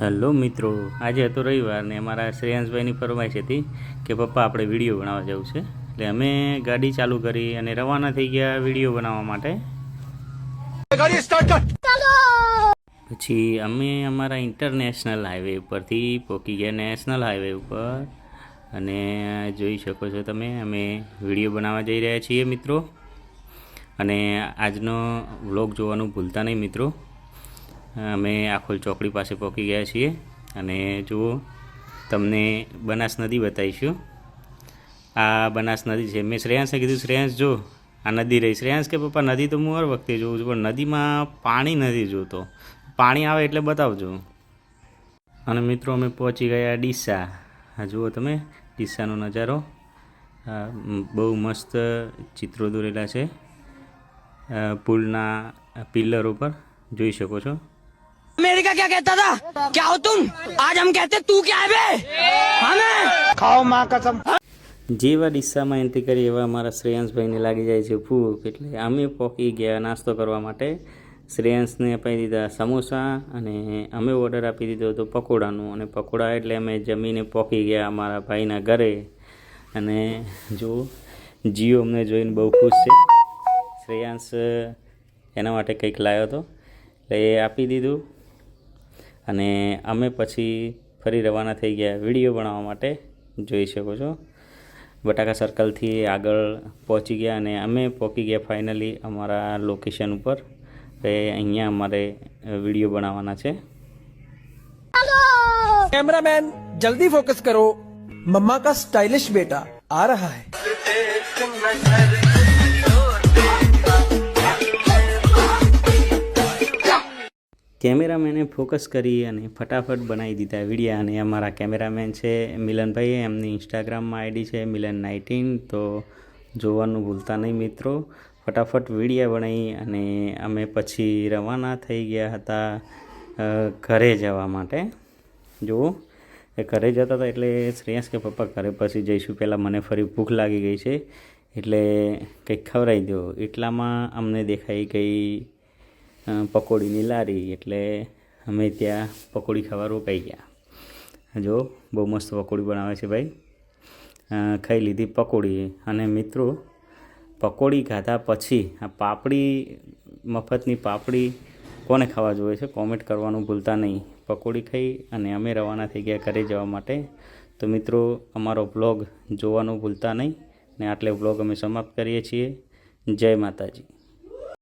Hello મિત્રો, આજે હતો રવિવાર ને અમારા શ્રેયાંશભાઈની ફરમાઈશ હતી કે પપ્પા આપણે વિડીયો બનાવવા જવું છે. એટલે અમે ગાડી ચાલુ કરી અને રવાના થઈ ગયા વિડીયો બનાવવા માટે. પછી અમે અમારા ઇન્ટરનેશનલ હાઈવે ઉપરથી પહોંચી ગયા નેશનલ હાઈવે ઉપર. અને જોઈ શકો છો તમે, અમે વિડીયો બનાવવા જઈ રહ્યા છીએ મિત્રો. અને આજનો વ્લોગ જોવાનું ભૂલતા નહીં મિત્રો. અમે આખોલ ચોકડી પાસે પહોંચી ગયા છીએ અને જુઓ તમને બનાસ નદી બતાવીશું. આ બનાસ નદી છે. મેં શ્રેયાંશને કીધું, શ્રેયાંશ જો આ નદી રહી. શ્રેયાંશ કે પપ્પા નદી તો હું હર વખતે જોઉં છું, પણ નદીમાં પાણી નથી જોતો. પાણી આવે એટલે બતાવજો. અને મિત્રો અમે પહોંચી ગયા ડીસા. હા જુઓ તમે ડીસાનો નજારો. બહુ મસ્ત ચિત્રો દોરેલા છે પુલના પિલ્લર ઉપર, જોઈ શકો છો. अमेरिका क्या कहता था, क्या हो तुम, आज हम कहते तू क्या है बे, हमें खाओ माँ कसम. જેવા ડીસામાં એન્ટ્રી કરી એવા અમારા શ્રેયાંશભાઈને લાગી જાય છે ભૂખ. એટલે અમે પહોંચી ગયા નાસ્તો કરવા માટે. શ્રેયાંશને આપી દીધા સમોસા અને અમે ઓર્ડર આપી દીધો હતો પકોડાનું. અને પકોડા એટલે અમે જમીને પહોંચી ગયા અમારા ભાઈના ઘરે. અને જો જીઓ અમને જોઈને બહુ ખુશ છે. શ્રેયાંશ એના માટે કંઈક લાવ્યો હતો એટલે એ આપી દીધું. અને અમે પછી ફરી રવાના થઈ ગયા વિડીયો બનાવવા માટે. જોઈ શકો છો બટાકા સર્કલથી આગળ પહોંચી ગયા અને અમે પહોંચી ગયા ફાઇનલી અમારા લોકેશન ઉપર. અહીંયા અમારે વિડીયો બનાવવાના છે. कैमरामैन जल्दी फोकस करो, मम्मा का स्टाइलिश बेटा आ रहा है. કેમેરામેને ફોકસ કરી અને ફટાફટ બનાવી દીધા વિડીયા. અને અમારા કેમેરામેન છે મિલનભાઈ, એમની ઇન્સ્ટાગ્રામમાં આઈડી છે મિલન19. તો જોવાનું ભૂલતા નહીં મિત્રો. ફટાફટ વિડીયા બનાવી અને અમે પછી રવાના થઈ ગયા હતા ઘરે જવા માટે. જુઓ એ ઘરે જતા હતા એટલે શ્રેયાંશ કે પપ્પા ઘરે પછી જઈશું, પહેલાં મને ફરી ભૂખ લાગી ગઈ છે એટલે કંઈક ખવડાવી દો. એટલામાં અમને દેખાઈ ગઈ પકોડીની લારી. એટલે અમે ત્યાં પકોડી ખાવા રોકાઈ ગયા. જો બહુ મસ્ત પકોડી બનાવે છે ભાઈ. ખાઈ લીધી પકોડી. અને મિત્રો પકોડી ખાધા પછી આ પાપડી, મફતની પાપડી કોને ખાવા જોઈએ છે કોમેન્ટ કરવાનું ભૂલતા નહીં. પકોડી ખાઈ અને અમે રવાના થઈ ગયા ઘરે જવા માટે. તો મિત્રો અમારો બ્લોગ જોવાનું ભૂલતા નહીં. ને આટલે બ્લોગ અમે સમાપ્ત કરીએ છીએ. જય માતાજી.